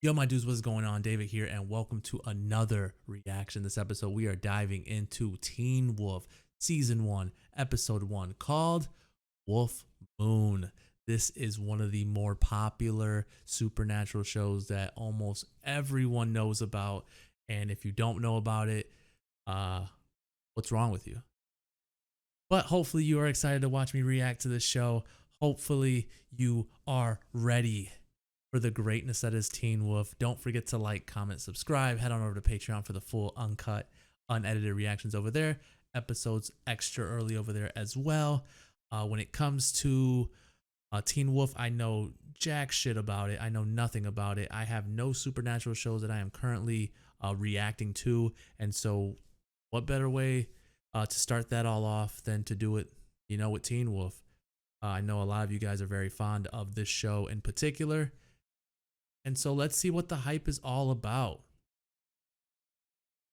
Yo, my dudes, what's going on? David here, and welcome to another reaction. This episode, we are diving into Teen Wolf Season 1, Episode 1, called Wolf Moon. This is one of the more popular supernatural shows that almost everyone knows about. And if you don't know about it, what's wrong with you? But hopefully you are excited to watch me react to this show. Hopefully you are ready for the greatness that is Teen Wolf. Don't forget to like, comment, subscribe. Head on over to Patreon for the full uncut, unedited reactions over there. Episodes extra early over there as well. When it comes to Teen Wolf, I know jack shit about it. I know nothing about it. I have no supernatural shows that I am currently reacting to. And so what better way to start that all off than to do it, with Teen Wolf. I know a lot of you guys are very fond of this show in particular. And so let's see what the hype is all about.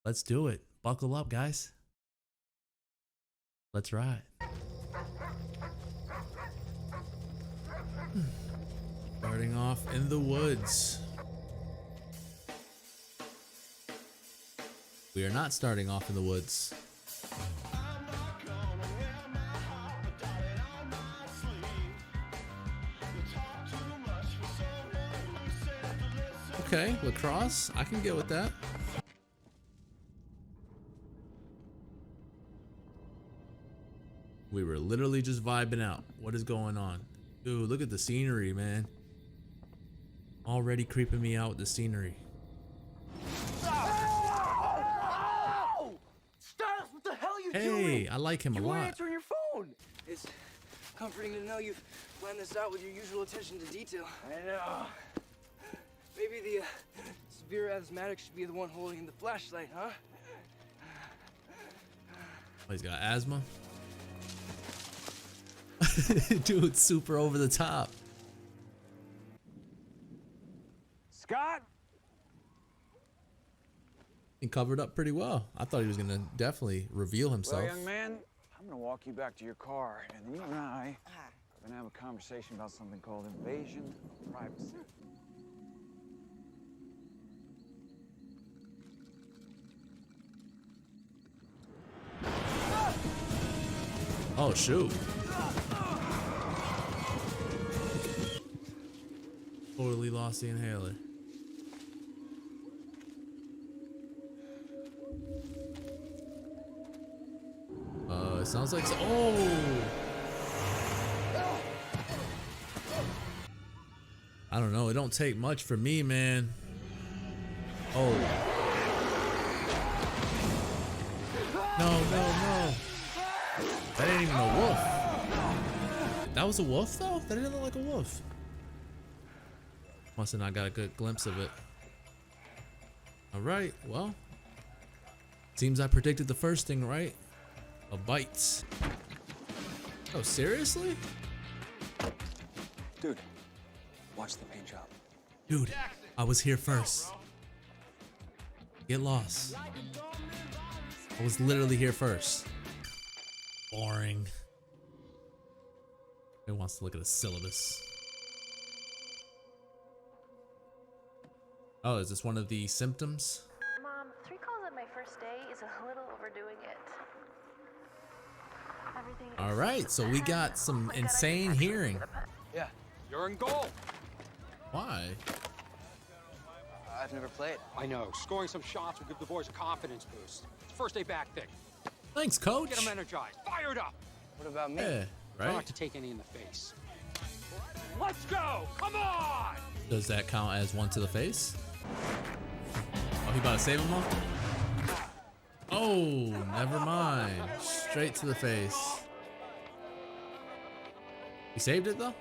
Let's do it. Buckle up, guys. Let's ride. Starting off in the woods. We are not starting off in the woods. Okay, lacrosse, I can get with that. We were literally just vibing out. What is going on? Dude, look at the scenery, man. Already creeping me out with the scenery. Stop! What the hell are you doing? Hey, I like him a lot. You weren't answering your phone. It's comforting to know you've planned this out with your usual attention to detail. I know. Maybe the severe asthmatic should be the one holding the flashlight, huh? Oh, he's got asthma. Dude, super over the top. Scott? He covered up pretty well. I thought he was gonna definitely reveal himself. Well, young man, I'm gonna walk you back to your car, and then you and I are gonna have a conversation about something called invasion of privacy. Oh, shoot. Totally lost the inhaler. It sounds like I don't know. It don't take much for me, man. Oh. No. That ain't even a wolf. That was a wolf, though? That didn't look like a wolf. Must have not got a good glimpse of it. All right, well. Seems I predicted the first thing right. A bite. Oh, seriously? Dude, watch the paint job. Dude, I was here first. Get lost. I was literally here first. Boring. Who wants to look at a syllabus? Oh, is this one of the symptoms? Mom, 3 calls on my first day is a little overdoing it. Everything All right, so we got some insane hearing. Yeah, You're in goal. Why? I've never played. I know. Scoring some shots will give the boys a confidence boost. It's a first day back thing. Thanks, coach. Get them energized, fired up. What about me? Yeah, Try not right? to take any in the face. Let's go! Come on! Does that count as one to the face? Oh, he about to save him all? Oh, never mind. Straight to the face. He saved it though?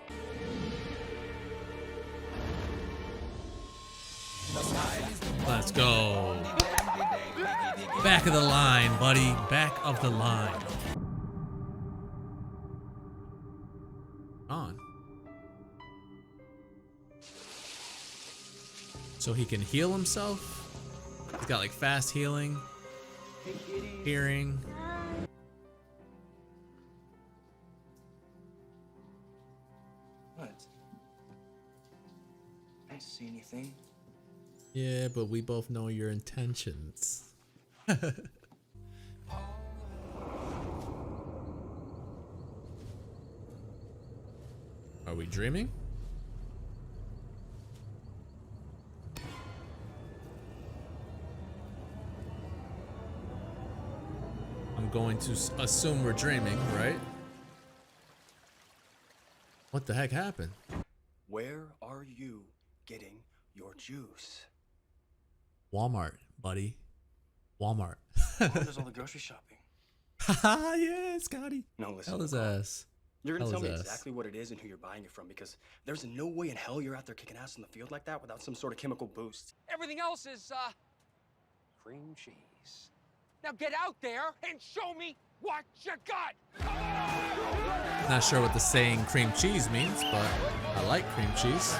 Let's go. Back of the line, buddy. Back of the line. On. So he can heal himself. He's got like fast healing, hearing. What? I see anything. Yeah, but we both know your intentions. Are we dreaming? I'm going to assume we're dreaming, right? What the heck happened? Where are you getting your juice? Walmart, buddy. Walmart. Mom does all the grocery shopping. Haha, yeah, Scotty. No, listen. Hell his Carl. ass. You're gonna Hell tell me his ass. exactly what it is and who you're buying it from, because there's no way in hell you're out there kicking ass in the field like that without some sort of chemical boost. Everything else is, cream cheese. Now get out there and show me what you got! Not sure what the saying cream cheese means, but I like cream cheese.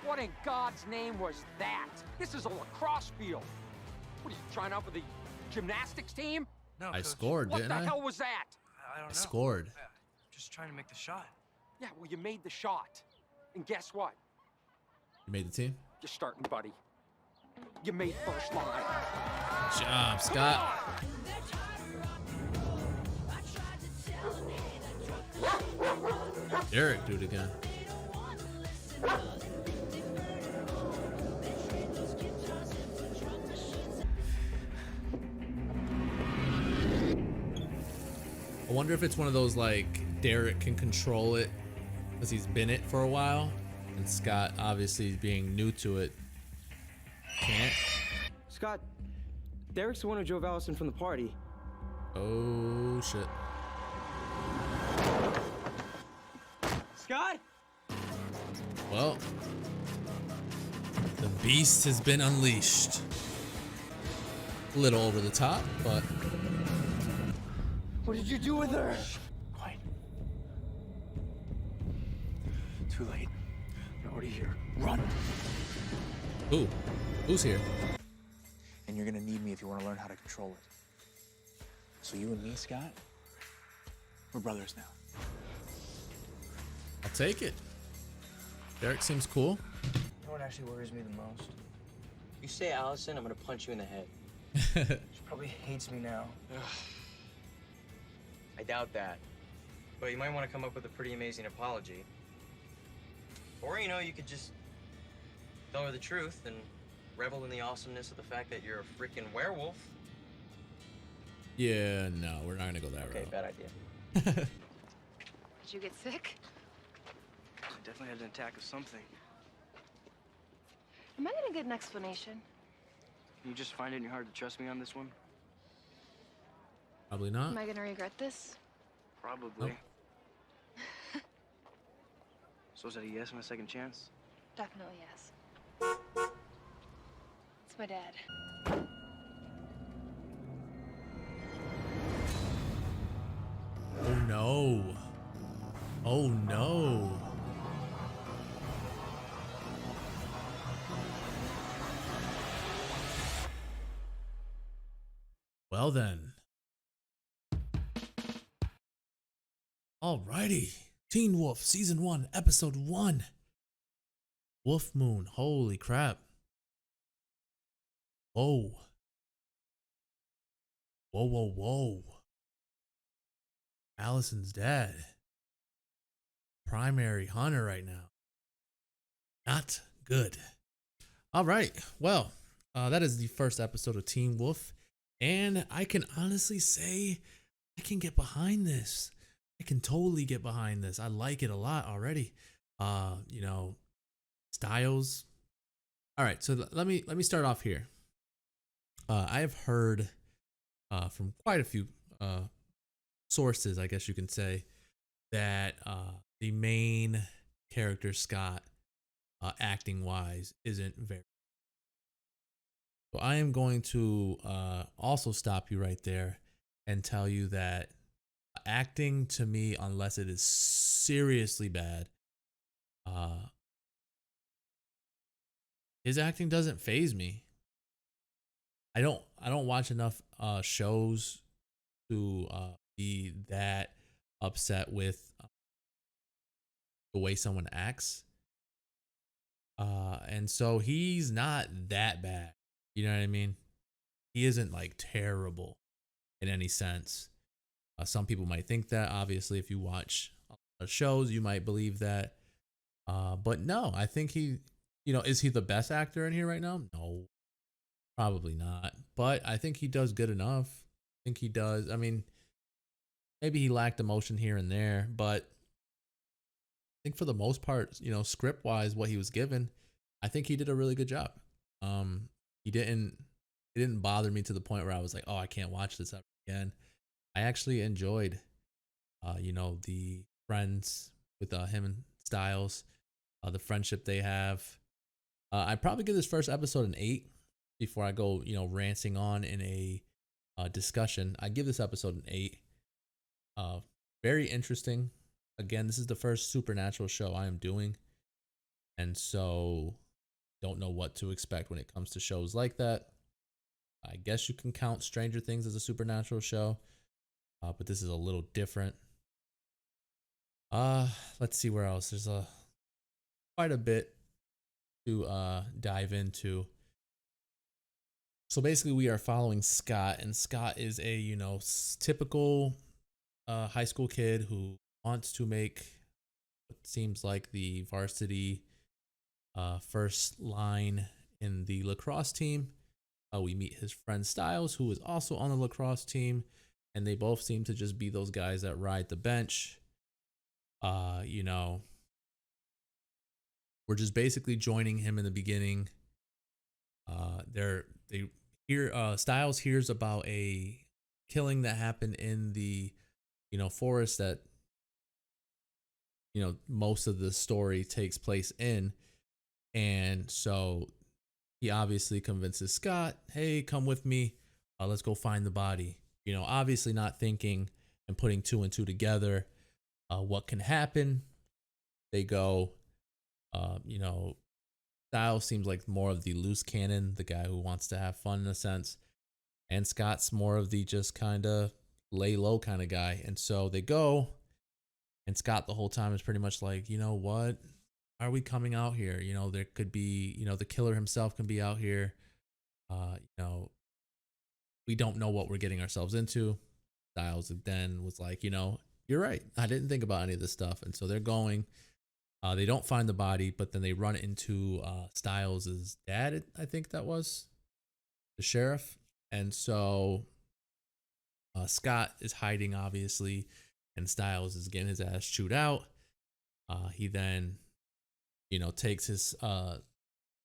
What in God's name was that? This is a lacrosse field. What are you trying out for the gymnastics team? No, I Coach. scored, What didn't the I? hell was that? I don't know. I scored. Just trying to make the shot. Yeah, well, you made the shot. And guess what? You made the team? You're starting, buddy. You made first line. Job, Scott. Derek, do it again. I wonder if it's one of those like Derek can control it because he's been it for a while, and Scott obviously being new to it can't. Scott, Derek's the one who drove Allison from the party. Oh shit. Scott? Well, the beast has been unleashed. A little over the top, but What did you do with her? Quiet. Too late. They're already here. Run! ooh, who's here? And you're gonna need me if you want to learn how to control it. So you and me, Scott, we're brothers now. I'll take it. Derek seems cool. You know what actually worries me the most? You say Allison, I'm gonna punch you in the head. She probably hates me now. I doubt that. But you might want to come up with a pretty amazing apology. Or, you know, you could just tell her the truth and revel in the awesomeness of the fact that you're a freaking werewolf. Yeah, no, we're not gonna go that Okay, route. bad idea. Did you get sick? I definitely had an attack of something. Am I gonna get an explanation? Can you just find it in your heart to trust me on this one? Probably not. Am I gonna regret this? Probably. Nope. So is that a yes and a second chance? Definitely yes. It's my dad. Oh no. Oh no. Well then. Alrighty. Teen Wolf Season 1, Episode 1. Wolf Moon. Holy crap. Whoa. Whoa, whoa, whoa. Allison's dad. Primary hunter right now. Not good. All right. Well, that is the first episode of Teen Wolf. And I can honestly say I can get behind this. I can totally get behind this. I like it a lot already. You know, styles. All right, so let me start off here. I have heard from quite a few sources, I guess you can say, that the main character Scott, acting wise, isn't very. So I am going to also stop you right there and tell you that acting to me, unless it is seriously bad, his acting doesn't faze me. I don't watch enough shows to be that upset with the way someone acts. And so he's not that bad. You know what I mean? He isn't like terrible in any sense. Some people might think that. Obviously, if you watch shows, you might believe that. But no, I think he, is he the best actor in here right now? No, probably not. But I think he does good enough. I think he does. I mean, maybe he lacked emotion here and there, but I think for the most part, script wise, what he was given, I think he did a really good job. He didn't, it didn't bother me to the point where I was like, oh, I can't watch this ever again. I actually enjoyed, the friends with him and Styles, the friendship they have. I'd probably give this first episode an 8 before I go, ranting on in a discussion. I give this episode an 8. Very interesting. Again, this is the first supernatural show I am doing, and so don't know what to expect when it comes to shows like that. I guess you can count Stranger Things as a supernatural show, but this is a little different. Let's see where else. There's quite a bit to dive into. So basically, we are following Scott, and Scott is a typical high school kid who wants to make what seems like the varsity first line in the lacrosse team. We meet his friend Styles, who is also on the lacrosse team, and they both seem to just be those guys that ride the bench. We're just basically joining him in the beginning. Styles hears about a killing that happened in the forest that most of the story takes place in, and so he obviously convinces Scott, hey, come with me, let's go find the body. Obviously not thinking and putting 2 and 2 together, what can happen. They go, Styles seems like more of the loose cannon, the guy who wants to have fun in a sense, and Scott's more of the just kind of lay low kind of guy. And so they go, and Scott the whole time is pretty much like, what are we coming out here? There could be, the killer himself can be out here. We don't know what we're getting ourselves into. Styles then was like, you're right, I didn't think about any of this stuff. And so they're going. They don't find the body, but then they run into Styles' dad, I think that was, the sheriff. And so Scott is hiding, obviously, and Styles is getting his ass chewed out. He then, takes his,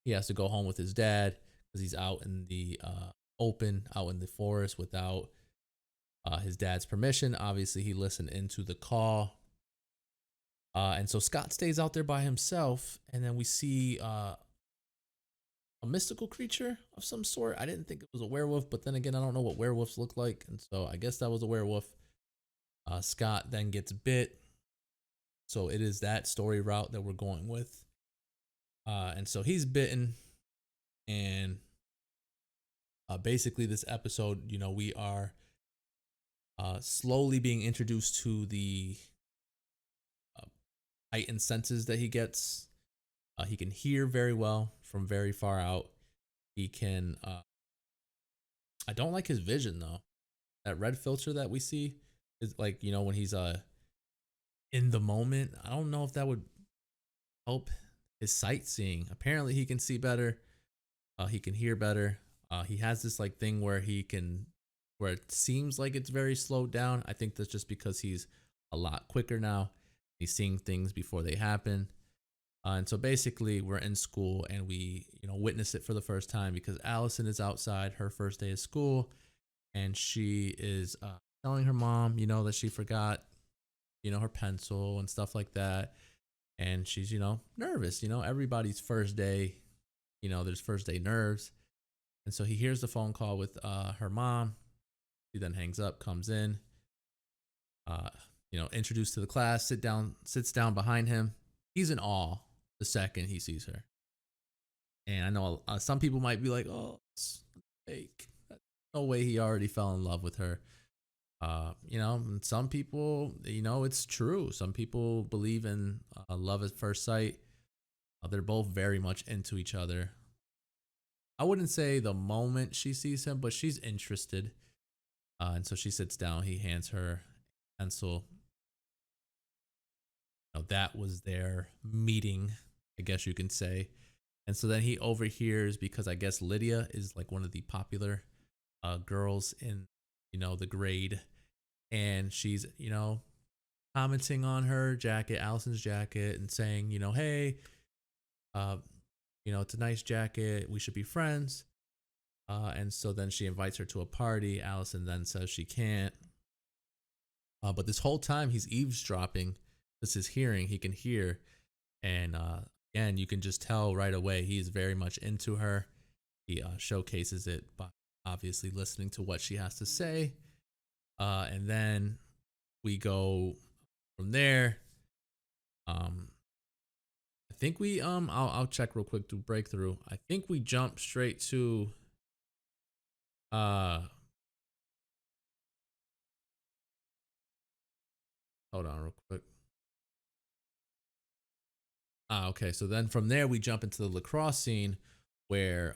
he has to go home with his dad because he's out in the open, out in the forest without his dad's permission. Obviously, he listened into the call. And so Scott stays out there by himself, and then we see a mystical creature of some sort. I didn't think it was a werewolf, but then again, I don't know what werewolves look like, and so I guess that was a werewolf. Scott then gets bit, so it is that story route that we're going with. And so he's bitten, and basically this episode, we are slowly being introduced to the heightened senses that he gets. He can hear very well from very far out. He can I don't like his vision though. That red filter that we see is like, when he's in the moment. I don't know if that would help his sightseeing. Apparently he can see better. He can hear better. He has this like thing where where it seems like it's very slowed down. I think that's just because he's a lot quicker now. He's seeing things before they happen. And so basically we're in school and we, witness it for the first time because Allison is outside her first day of school, and she is telling her mom, that she forgot, her pencil and stuff like that. And she's, nervous, everybody's first day, there's first day nerves. And so he hears the phone call with her mom. He then hangs up, comes in, introduced to the class, sits down behind him. He's in awe the second he sees her. And I know some people might be like, oh, it's fake. No way he already fell in love with her. You know, and some people, you know, it's true. Some people believe in love at first sight. They're both very much into each other. I wouldn't say the moment she sees him, but she's interested. And so she sits down. He hands her a pencil. You know, that was their meeting, I guess you can say. And so then he overhears, because I guess Lydia is like one of the popular girls in, you know, the grade. And she's, you know, commenting on her jacket, Allison's jacket, and saying, you know, hey, you know, it's a nice jacket. We should be friends. And so then she invites her to a party. Allison then says she can't. But this whole time he's eavesdropping. This is hearing. He can hear. And again, you can just tell right away he is very much into her. He showcases it by obviously listening to what she has to say. And then we go from there. I think we I'll check real quick to breakthrough. I think we jump straight to hold on real quick. Okay, so then from there we jump into the lacrosse scene where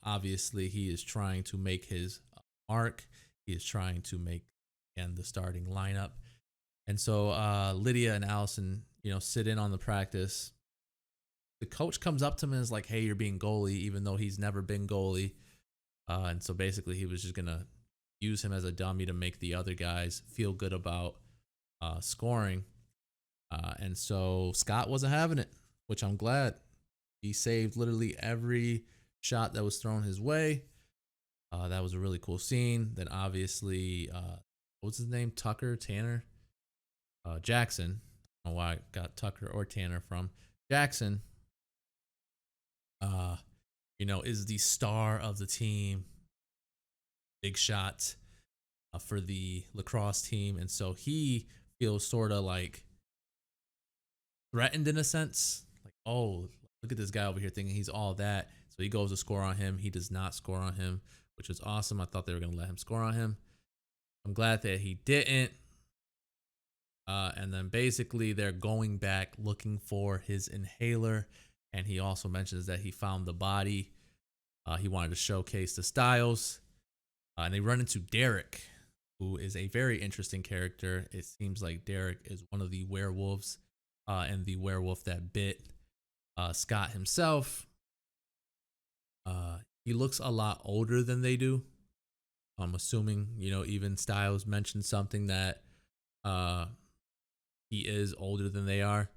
obviously he is trying to make his mark. He is trying to make again the starting lineup. And so Lydia and Allison, you know, sit in on the practice. The coach comes up to him and is like, hey, you're being goalie, even though he's never been goalie. And so basically he was just going to use him as a dummy to make the other guys feel good about scoring. And so Scott wasn't having it, which I'm glad. He saved literally every shot that was thrown his way. That was a really cool scene. Then obviously, what's his name? Tanner? Jackson. I don't know why I got Tucker or Tanner from. Jackson, you know, is the star of the team. Big shot for the lacrosse team. And so he feels sort of like threatened in a sense. Like, oh, look at this guy over here thinking he's all that. So he goes to score on him. He does not score on him, which was awesome. I thought they were going to let him score on him. I'm glad that he didn't. And then basically they're going back looking for his inhaler. And he also mentions that he found the body. He wanted to showcase the styles. And they run into Derek, who is a very interesting character. It seems like Derek is one of the werewolves and the werewolf that bit Scott himself. He looks a lot older than they do. I'm assuming, you know, even Styles mentioned something that he is older than they are.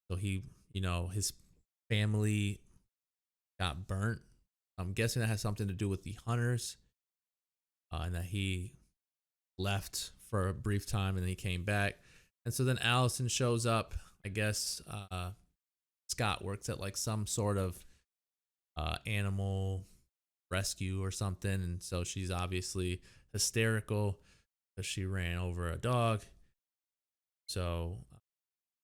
So he, you know, his family got burnt. I'm guessing that has something to do with the hunters. And that he left for a brief time and then he came back. And so then Allison shows up. I guess Scott works at like some sort of animal rescue or something. And so she's obviously hysterical because she ran over a dog. So,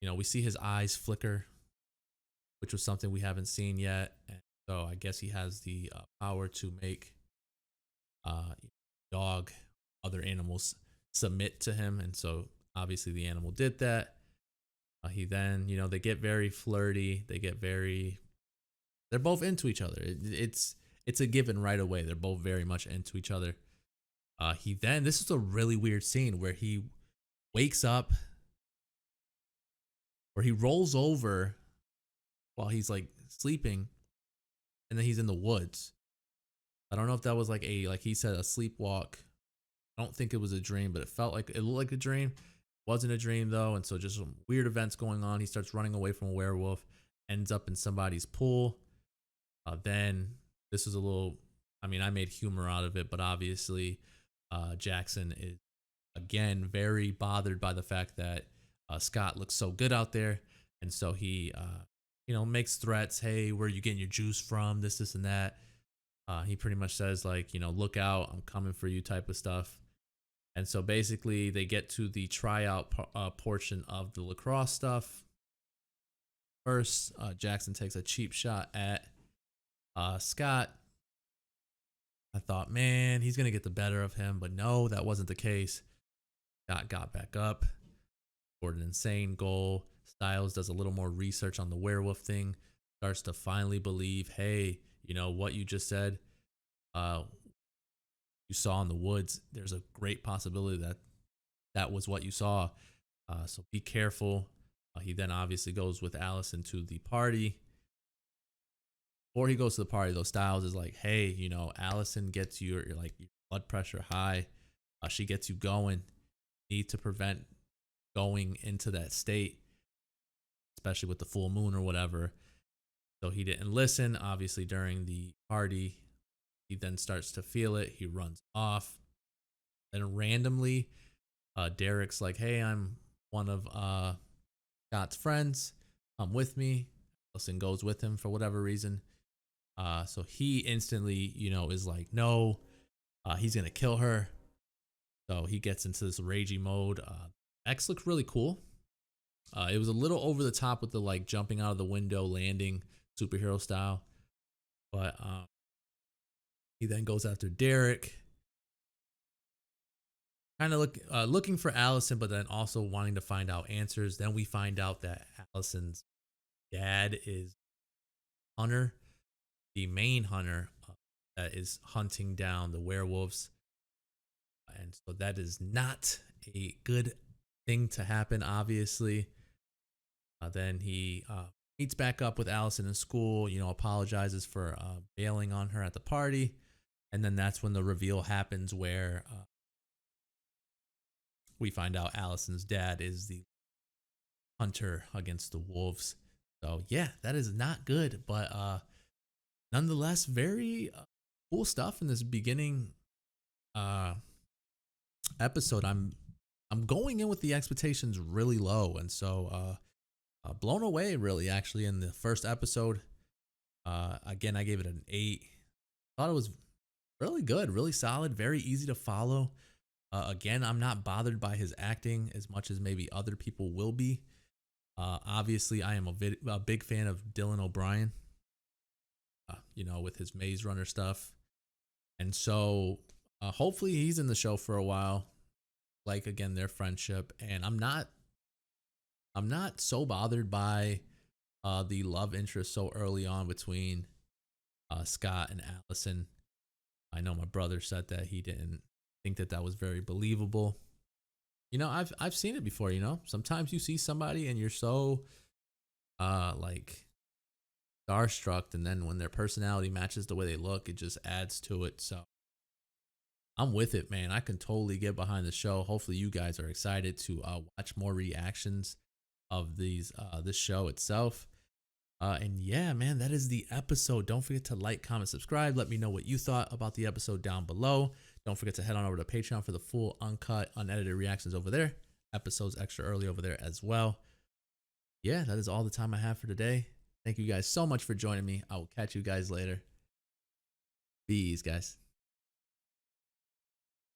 you know, we see his eyes flicker, which was something we haven't seen yet. And so I guess he has the power to make dog, other animals submit to him. And so obviously the animal did that. He then, you know, they get very flirty. They're both into each other. It's a given right away. They're both very much into each other. This is a really weird scene where he wakes up, where he rolls over while he's like sleeping, and then he's in the woods. I don't know if that was like he said, a sleepwalk. I don't think it was a dream, but it looked like a dream. It wasn't a dream though. And so just some weird events going on. He starts running away from a werewolf, ends up in somebody's pool. Then this is a little, I mean, I made humor out of it, but obviously Jackson is again very bothered by the fact that Scott looks so good out there. And so he, you know, makes threats. Hey, where are you getting your juice from? This, and that. He pretty much says like, you know, look out, I'm coming for you type of stuff. And so basically they get to the tryout portion of the lacrosse stuff. First, Jackson takes a cheap shot at Scott. I thought, man, he's going to get the better of him. But no, that wasn't the case. Scott got back up, scored an insane goal. Styles does a little more research on the werewolf thing, starts to finally believe, hey, you know what you just said, you saw in the woods, there's a great possibility that that was what you saw. So be careful. He then obviously goes with Allison to the party. Before he goes to the party, though, Styles is like, hey, you know, Allison gets your blood pressure high. She gets you going. Need to prevent going into that state, especially with the full moon or whatever. So he didn't listen. Obviously, during the party, he then starts to feel it. He runs off. Then randomly, Derek's like, hey, I'm one of Scott's friends. Come with me. Allison goes with him for whatever reason. So he instantly, you know, is like, no, he's going to kill her. So he gets into this ragey mode. X looked really cool. It was a little over the top with the like jumping out of the window, landing superhero style. But he then goes after Derek. Kind of looking for Allison, but then also wanting to find out answers. Then we find out that Allison's dad is Hunter, the main hunter that is hunting down the werewolves. And so that is not a good thing to happen, obviously. Then he meets back up with Allison in school, you know, apologizes for bailing on her at the party. And then that's when the reveal happens where we find out Allison's dad is the hunter against the wolves. So yeah, that is not good, but nonetheless, very cool stuff in this beginning episode. I'm going in with the expectations really low, and so blown away really actually in the first episode. Again, I gave it an 8. Thought it was really good, really solid, very easy to follow. Again, I'm not bothered by his acting as much as maybe other people will be. Obviously, I am a big fan of Dylan O'Brien, you know, with his Maze Runner stuff. And so hopefully he's in the show for a while, like, again, their friendship. And I'm not so bothered by the love interest so early on between Scott and Allison. I know my brother said that he didn't think that was very believable. You know, I've seen it before, you know. Sometimes you see somebody and you're so like starstruck, and then when their personality matches the way they look, it just adds to it. So I'm with it, man. I can totally get behind the show. Hopefully you guys are excited to watch more reactions of this show itself. And yeah, man, that is the episode. Don't forget to like, comment, subscribe. Let me know what you thought about the episode down below. Don't forget to head on over to Patreon for the full, uncut, unedited reactions over there. Episodes extra early over there as well. Yeah, that is all the time I have for today. Thank you guys so much for joining me. I will catch you guys later. Peace, guys.